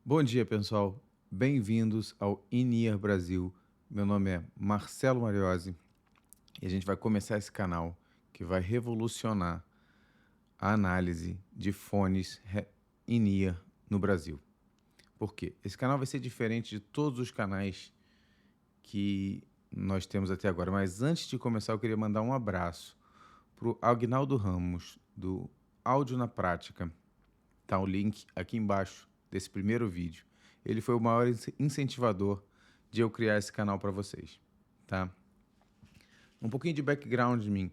Bom dia, pessoal. Bem-vindos ao In-Ear Brasil. Meu nome é Marcelo Mariozzi e a gente vai começar esse canal que vai revolucionar a análise de fones In-Ear no Brasil. Por quê? Esse canal vai ser diferente de todos os canais que nós temos até agora. Mas antes de começar, eu queria mandar um abraço para o Agnaldo Ramos, do Áudio na Prática. Tá o link aqui embaixo desse primeiro vídeo. Ele foi o maior incentivador de eu criar esse canal para vocês, tá? Um pouquinho de background de mim.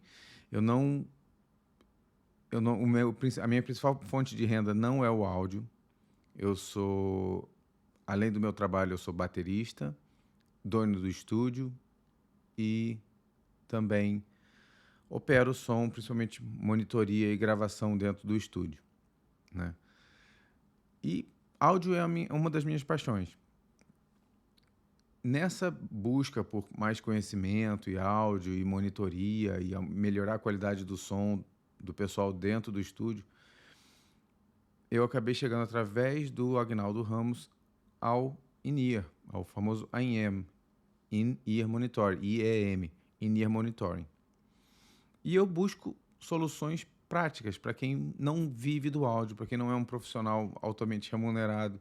Eu não, a minha principal fonte de renda não é o áudio. Eu sou, além do meu trabalho, eu sou baterista, dono do estúdio e também opero som, principalmente monitoria e gravação dentro do estúdio, né? E áudio é uma das minhas paixões. Nessa busca por mais conhecimento e áudio e monitoria e melhorar a qualidade do som do pessoal dentro do estúdio, eu acabei chegando através do Agnaldo Ramos ao In-Ear, ao famoso IEM, In-Ear Monitoring, IEM, In-Ear Monitoring. E eu busco soluções práticas para quem não vive do áudio, para quem não é um profissional altamente remunerado,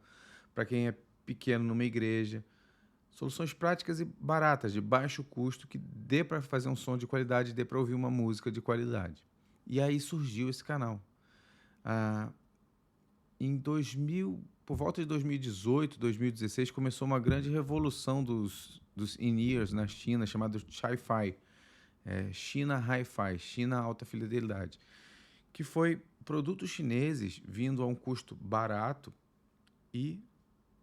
para quem é pequeno numa igreja. Soluções práticas e baratas, de baixo custo, que dê para fazer um som de qualidade, dê para ouvir uma música de qualidade. E aí surgiu esse canal. Ah, por volta de 2018, 2016, começou uma grande revolução dos in-ears na China, chamado Hi-Fi, China Hi-Fi, China Alta Fidelidade, que foi produtos chineses vindo a um custo barato e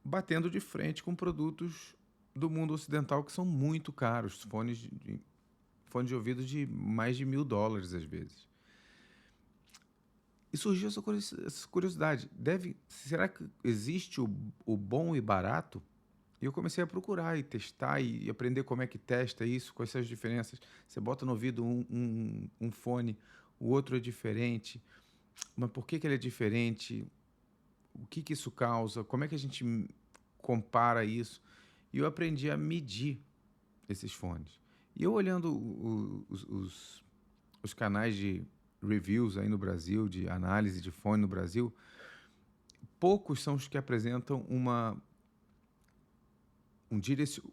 batendo de frente com produtos do mundo ocidental que são muito caros, fones de ouvido de mais de $1.000 às vezes. E surgiu essa curiosidade, será que existe o bom e barato? E eu comecei a procurar e testar e aprender como é que testa isso, quais são as diferenças. Você bota no ouvido um fone, o outro é diferente, mas por que ele é diferente? O que isso causa? Como é que a gente compara isso? E eu aprendi a medir esses fones. E eu olhando os canais de reviews aí no Brasil, de análise de fone no Brasil, poucos são os que apresentam um direcion,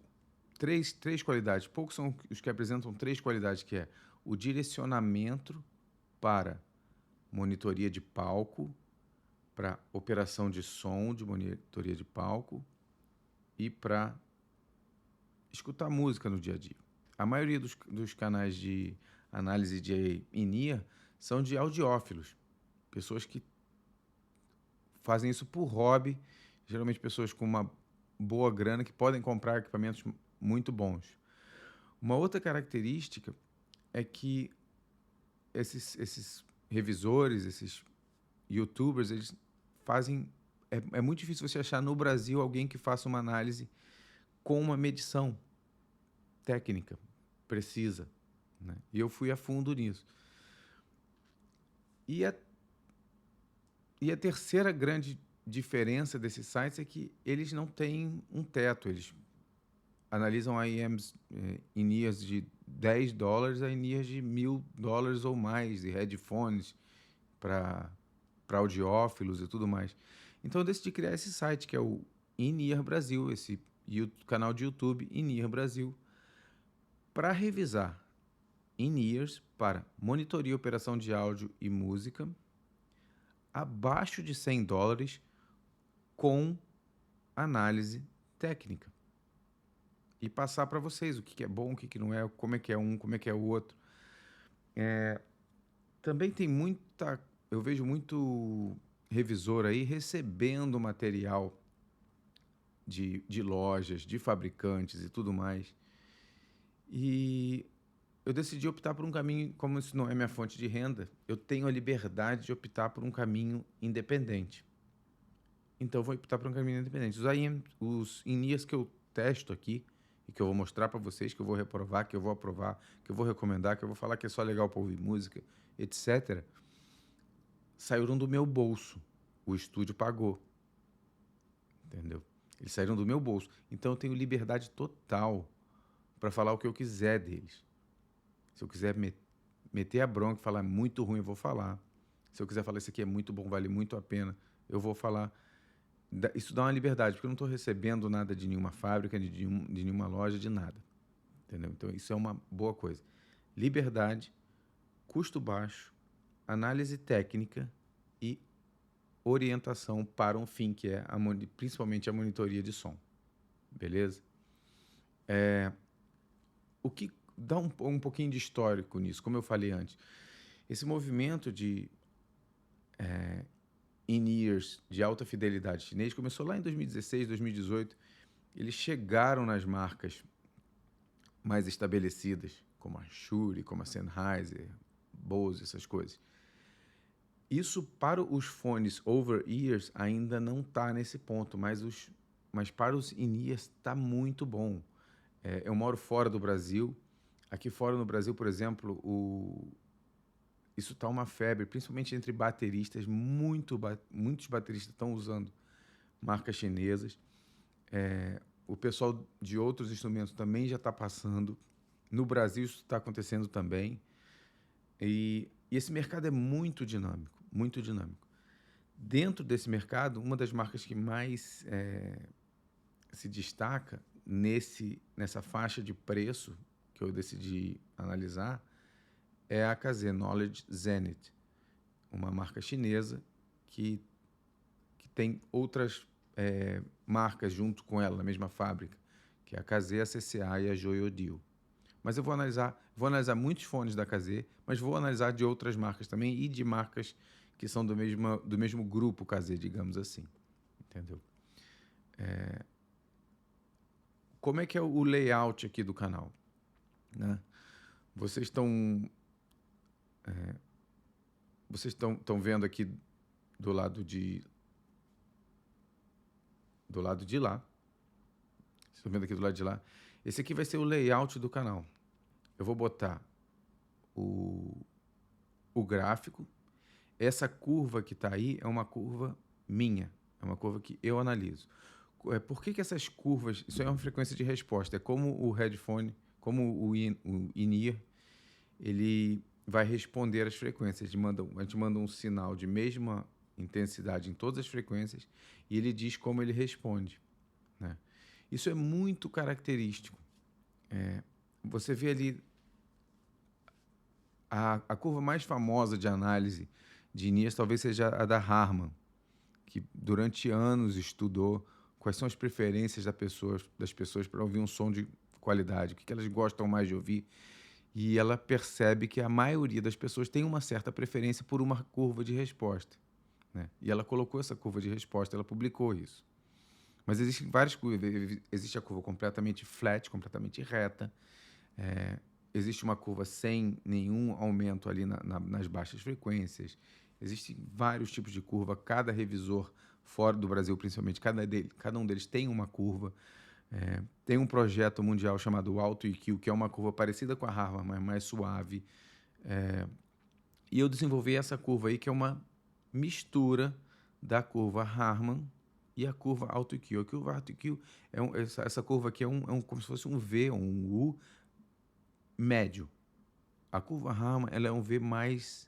três qualidades. Poucos são os que apresentam três qualidades, que é o direcionamento para monitoria de palco, para operação de som de monitoria de palco e para escutar música no dia a dia. A maioria dos canais de análise de in-ear são de audiófilos, pessoas que fazem isso por hobby, geralmente pessoas com uma boa grana que podem comprar equipamentos muito bons. Uma outra característica é que esses revisores, esses youtubers, eles fazem... É muito difícil você achar no Brasil alguém que faça uma análise com uma medição técnica precisa, né? E eu fui a fundo nisso. E a terceira grande diferença desses sites é que eles não têm um teto. Eles analisam IEMs in-ears de $10 a in-ears de $1.000 ou mais, e headphones para audiófilos e tudo mais. Então eu decidi criar esse site, que é o In-Ear Brasil, esse canal de YouTube In-Ear Brasil, para revisar in-ears para monitoria e operação de áudio e música abaixo de $100 com análise técnica. E passar para vocês o que é bom, o que não é, como é que é um, como é que é o outro. Também tem eu vejo muito revisor aí recebendo material de lojas, de fabricantes e tudo mais. E eu decidi optar por um caminho, como isso não é minha fonte de renda, eu tenho a liberdade de optar por um caminho independente. Então eu vou optar por um caminho independente. Os in-ears que eu testo aqui e que eu vou mostrar para vocês, que eu vou reprovar, que eu vou aprovar, que eu vou recomendar, que eu vou falar que é só legal para ouvir música, etc., saíram do meu bolso. O estúdio pagou. entendeu? Eles saíram do meu bolso. Então eu tenho liberdade total para falar o que eu quiser deles. Se eu quiser meter a bronca e falar "É muito ruim", eu vou falar. Se eu quiser falar "Isso aqui é muito bom, vale muito a pena", eu vou falar. Isso dá uma liberdade, porque eu não estou recebendo nada de nenhuma fábrica, de nenhuma loja, de nada. Entendeu? Então isso é uma boa coisa. Liberdade, custo baixo, análise técnica e orientação para um fim, que é principalmente a monitoria de som. Beleza? O que dá um pouquinho de histórico nisso, como eu falei antes. Esse movimento de in-ears de alta fidelidade chinês começou lá em 2016, 2018. Eles chegaram nas marcas mais estabelecidas, como a Shure, como a Sennheiser, Bose, essas coisas. Isso para os fones over-ears ainda não está nesse ponto, mas para os in-ears está muito bom. Eu moro fora do Brasil. Aqui fora no Brasil, por exemplo, isso está uma febre, principalmente entre bateristas. Muitos bateristas estão usando marcas chinesas. O pessoal de outros instrumentos também já está passando. No Brasil isso está acontecendo também. E esse mercado é muito dinâmico, muito dinâmico. Dentro desse mercado, uma das marcas que mais se destaca nessa faixa de preço que eu decidi analisar é a KZ Knowledge Zenith, uma marca chinesa que tem outras marcas junto com ela na mesma fábrica, que é a KZ, a CCA e a Joyodio. Mas eu vou analisar muitos fones da KZ, mas vou analisar de outras marcas também e de marcas que são do mesmo grupo KZ, digamos assim. Entendeu? Como é que é o layout aqui do canal? Né? Vocês estão vendo aqui do lado de lá. Vocês estão vendo aqui do lado de lá? Esse aqui vai ser o layout do canal. Eu vou botar o gráfico. Essa curva que está aí é uma curva minha, é uma curva que eu analiso. Por que essas curvas... Isso é uma frequência de resposta. É como o headphone, como o in-ear, ele vai responder às frequências. A gente manda um sinal de mesma intensidade em todas as frequências e ele diz como ele responde. Né? Isso é muito característico. Você vê ali a curva mais famosa de análise de in-ears talvez seja a da Harman, que durante anos estudou quais são as preferências das pessoas para ouvir um som de qualidade, o que elas gostam mais de ouvir. E ela percebe que a maioria das pessoas tem uma certa preferência por uma curva de resposta. Né? E ela colocou essa curva de resposta, ela publicou isso. Mas existem várias curvas. Existe a curva completamente flat, completamente reta. Existe uma curva sem nenhum aumento ali nas baixas frequências. Existem vários tipos de curva. Cada revisor, fora do Brasil principalmente, cada um deles tem uma curva. Tem um projeto mundial chamado Auto EQ, que é uma curva parecida com a Harman, mas mais suave. E eu desenvolvi essa curva aí, que é uma mistura da curva Harman e a curva Auto EQ. A curva Auto EQ, essa curva aqui é como se fosse um V, um U médio. A curva Harman ela é um V mais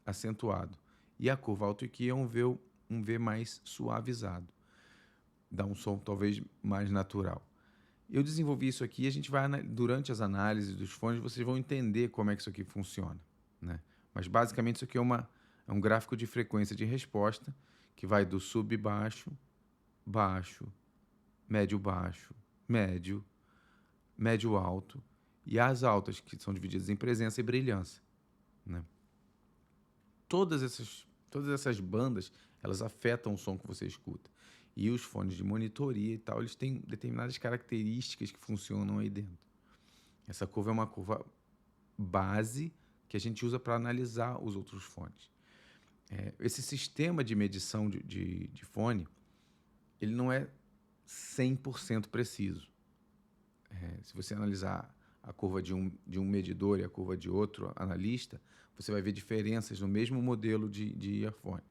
acentuado. E a curva Auto EQ é um V mais suavizado. Dá um som talvez mais natural. Eu desenvolvi isso aqui e a gente vai, durante as análises dos fones, vocês vão entender como é que isso aqui funciona. Né? Mas basicamente isso aqui é um gráfico de frequência de resposta que vai do sub-baixo, baixo, médio-baixo, médio, médio-alto e as altas, que são divididas em presença e brilhança. Né? Todas essas bandas, elas afetam o som que você escuta. E os fones de monitoria e tal, eles têm determinadas características que funcionam aí dentro. Essa curva é uma curva base que a gente usa para analisar os outros fones. Esse sistema de medição de fone, ele não é 100% preciso. Se você analisar a curva de um medidor e a curva de outro analista, você vai ver diferenças no mesmo modelo de earphone.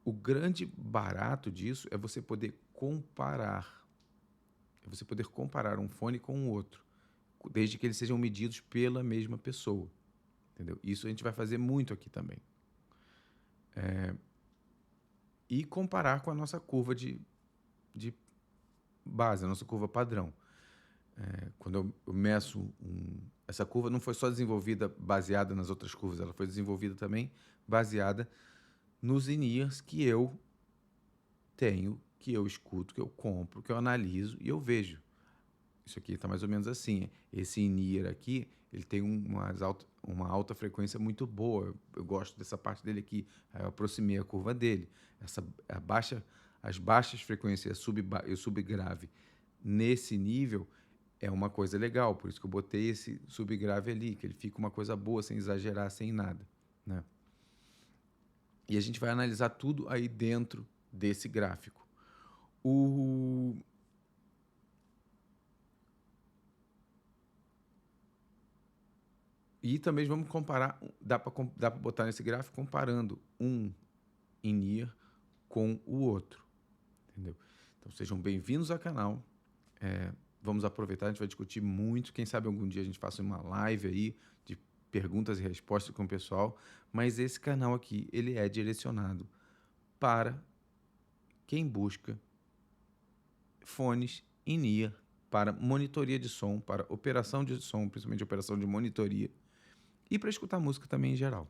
O grande barato disso é você poder comparar. É você poder comparar um fone com o outro, desde que eles sejam medidos pela mesma pessoa. Entendeu? Isso a gente vai fazer muito aqui também. E comparar com a nossa curva de base, a nossa curva padrão. Quando eu meço essa curva não foi só desenvolvida baseada nas outras curvas, ela foi desenvolvida também baseada nos in-ears que eu tenho, que eu escuto, que eu compro, que eu analiso e eu vejo. Isso aqui está mais ou menos assim. Esse in-ear aqui, ele tem uma alta frequência muito boa. Eu gosto dessa parte dele aqui. Aí eu aproximei a curva dele. As baixas frequências e o subgrave nesse nível é uma coisa legal. Por isso que eu botei esse subgrave ali, que ele fica uma coisa boa, sem exagerar, sem nada, né? E a gente vai analisar tudo aí dentro desse gráfico. E também vamos comparar, dá para botar nesse gráfico comparando um in-ear com o outro, entendeu? Então sejam bem-vindos ao canal. Vamos aproveitar, a gente vai discutir muito. Quem sabe algum dia a gente faça uma live aí de perguntas e respostas com o pessoal. Mas esse canal aqui, ele é direcionado para quem busca fones in-ear para monitoria de som, para operação de som, principalmente operação de monitoria, e para escutar música também em geral,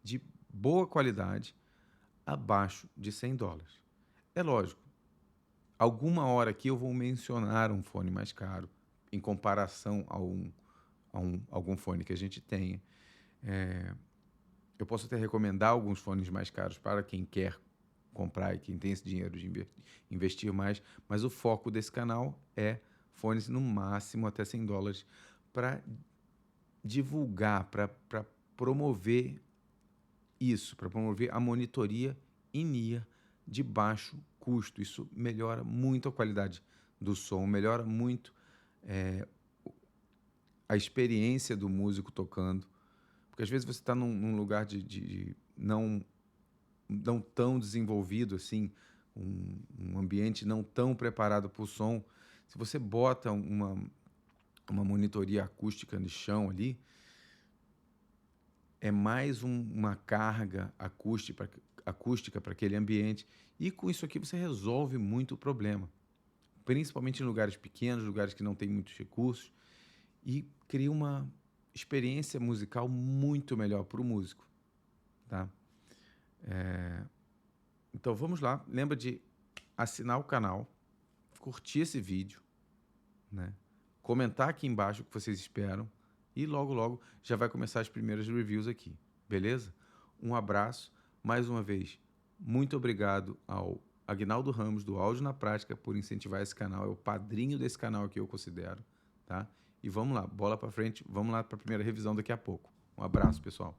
de boa qualidade, abaixo de $100. É lógico, alguma hora aqui eu vou mencionar um fone mais caro em comparação a algum fone que a gente tenha. Eu posso até recomendar alguns fones mais caros para quem quer comprar e quem tem esse dinheiro de investir mais, mas o foco desse canal é fones no máximo até $100 para divulgar, para promover isso, para promover a monitoria in-ear de baixo custo. Isso melhora muito a qualidade do som, melhora muito a experiência do músico tocando, porque às vezes você está num lugar de não tão desenvolvido assim, um ambiente não tão preparado para o som. Se você bota uma monitoria acústica no chão ali, é mais uma carga acústica para aquele ambiente. E com isso aqui você resolve muito o problema, principalmente em lugares pequenos, lugares que não têm muitos recursos, e cria uma experiência musical muito melhor para o músico, tá? Então vamos lá, lembra de assinar o canal, curtir esse vídeo, né? Comentar aqui embaixo o que vocês esperam e logo logo já vai começar as primeiras reviews aqui, beleza? Um abraço, mais uma vez, muito obrigado ao Aguinaldo Ramos do Áudio na Prática por incentivar esse canal, é o padrinho desse canal aqui, eu considero, tá? E vamos lá, bola para frente, vamos lá para a primeira revisão daqui a pouco. Um abraço, pessoal.